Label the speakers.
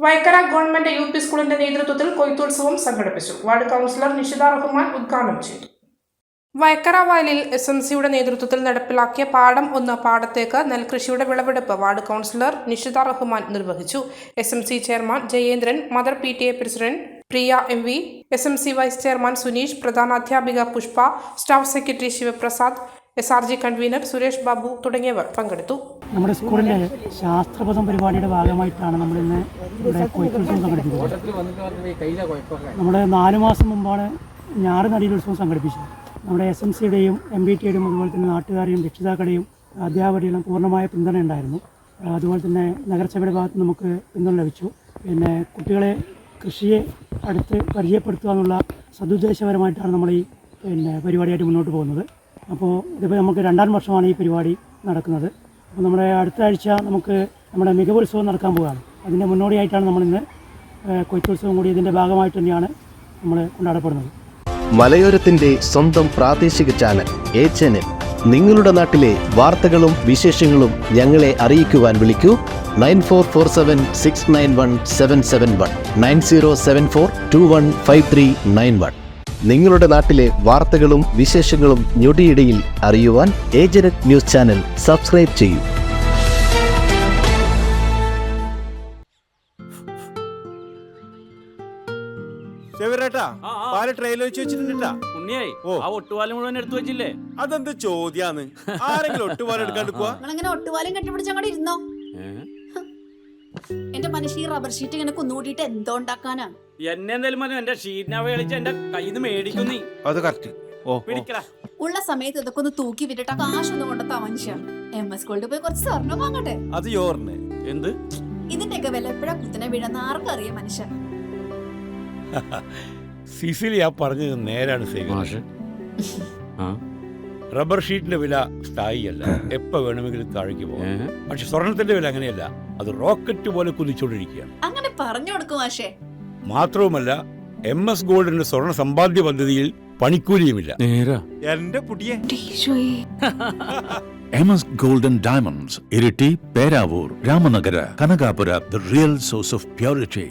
Speaker 1: Vaikkara government UP. സ്കൂളിന്റെ നേതൃത്വത്തിൽ കൊയ്ത്തുത്സവം സംഘടിപ്പിച്ചു. വാർഡ് കൗൺസിലർ നിഷിത റഹ്മാൻ ഉദ്ഘാടനം ചെയ്തു. വൈക്കര വയലിൽ SMCയുടെ നേതൃത്വത്തിൽ നടപ്പിലാക്കിയ പാടം 1 പാടത്തേക്ക് നെൽകൃഷിയുടെ വിളവെടുപ്പ് വാർഡ് കൗൺസിലർ നിഷിത റഹ്മാൻ നിർവഹിച്ചു. SMC chairman Jayendran, mother PTA president Priya MV, SMC vice chairman Suneesh, പ്രധാനാധ്യാപിക Pushpa, staff secretary Sivaprasad, SRG convener Suresh Babu തുടങ്ങിയവർ പങ്കെടുത്തു.
Speaker 2: നമ്മുടെ സ്കൂളിൻ്റെ ശാസ്ത്രപഥം പരിപാടിയുടെ ഭാഗമായിട്ടാണ് നമ്മളിന്ന് ഇവിടെ കൊയ്ത്തുത്സവം സംഘടിപ്പിക്കുന്നത്. നമ്മുടെ 4 മാസം മുമ്പാണ് ഞാറ് നടീലുത്സവം സംഘടിപ്പിച്ചത്. നമ്മുടെ SMCയുടെയും MBTയുടെയും അതുപോലെ തന്നെ നാട്ടുകാരെയും രക്ഷിതാക്കളുടെയും അധ്യാപകരുടെയും പൂർണ്ണമായ പിന്തുണ ഉണ്ടായിരുന്നു. അതുപോലെ തന്നെ നഗരസഭയുടെ ഭാഗത്ത് നമുക്ക് പിന്തുണ ലഭിച്ചു. പിന്നെ കുട്ടികളെ കൃഷിയെ അടുത്ത് പരിചയപ്പെടുത്തുക എന്നുള്ള സതുദ്ദേശപരമായിട്ടാണ് നമ്മൾ ഈ പരിപാടിയായിട്ട് മുന്നോട്ട് പോകുന്നത്. അപ്പോൾ ഇതിപ്പോൾ നമുക്ക് 2ാം വർഷമാണ് ഈ പരിപാടി നടക്കുന്നത്. അപ്പോൾ നമ്മുടെ അടുത്ത ആഴ്ച നമുക്ക് നമ്മുടെ മികവുത്സവം നടക്കാൻ പോവുകയാണ്. അതിൻ്റെ മുന്നോടിയായിട്ടാണ് നമ്മളിന്ന് കൊയ്ത്തുത്സവം കൂടി ഇതിൻ്റെ ഭാഗമായിട്ട് തന്നെയാണ് നമ്മൾ കൊണ്ടാടപ്പെടുന്നത്.
Speaker 3: മലയോരത്തിൻ്റെ സ്വന്തം പ്രാദേശിക ചാനൽ A-Channel. നിങ്ങളുടെ നാട്ടിലെ വാർത്തകളും വിശേഷങ്ങളും ഞങ്ങളെ അറിയിക്കുവാൻ വിളിക്കൂ 9447691771 9074215391. നിങ്ങളുടെ നാട്ടിലെ വാർത്തകളും വിശേഷങ്ങളും ഞൊടിയിടയിൽ അറിയുവാൻ A-Channel ന്യൂസ് ചാനൽ സബ്സ്ക്രൈബ് ചെയ്യൂ.
Speaker 4: അതെന്ത് ചോദ്യാന്ന്? ആരെങ്കിലും ഒട്ടുപാലം എടുക്കാണ്ട് പോവാ?
Speaker 5: ഒട്ടുപാലം കെട്ടിപ്പിടിച്ച് അങ്ങോട്ട് ഇരുന്നോ. എന്റെ മനുഷ്യ ഈ റബ്ബർ ഷീറ്റ് ഇങ്ങനെ കുന്നുകൂട്ടിട്ട് എന്തോ ഉണ്ടാക്കാനാ?
Speaker 6: എന്നെ എന്തായാലും മതി, എന്റെ ഷീറ്റിനെ കളിച്ച് എന്റെ കയ്യിൽ നിന്ന് മേടിക്കും നീ.
Speaker 4: അത് കറക്റ്റ്.
Speaker 5: ഉള്ള സമയത്ത് ഇതൊക്കെ ഒന്ന് തൂക്കി വിട്ടിട്ട് കാശൊന്നും കൊണ്ടെത്താ മനുഷ്യ. MS സ്കൂളിൽ പോയി കുറച്ച് സ്വർണ്ണം വാങ്ങട്ടെ.
Speaker 4: അത് യോർന്ന്
Speaker 6: എന്ത്
Speaker 5: ഇതിന്റെയൊക്കെ വില എപ്പോഴാ കുത്തിനെ വീഴുന്ന ആർക്കറിയാം മനുഷ്യ.
Speaker 7: സിസിലി ആ പറഞ്ഞത് നേരാണ്. റബ്ബർ ഷീറ്റിന്റെ വില സ്ഥായിയല്ല, എപ്പോ വേണമെങ്കിലും താഴേക്ക് പോകാം. പക്ഷെ സ്വർണത്തിന്റെ വില അങ്ങനെയല്ല, അത് റോക്കറ്റ് പോലെ കുതിച്ചുകൊണ്ടിരിക്കുകയാണ്.
Speaker 5: അങ്ങനെ പറഞ്ഞു കൊടുക്കും മാഷേ.
Speaker 7: മാത്രവുമല്ല MS ഗോൾഡിന്റെ സ്വർണ്ണ സമ്പാദ്യ പദ്ധതിയിൽ പണിക്കൂലിയുമില്ല.
Speaker 4: എന്റെ പുതിയ
Speaker 8: MS Gold and Diamonds, Iriti, Peravur, Ramanagara, Kanagapura, the real source of purity.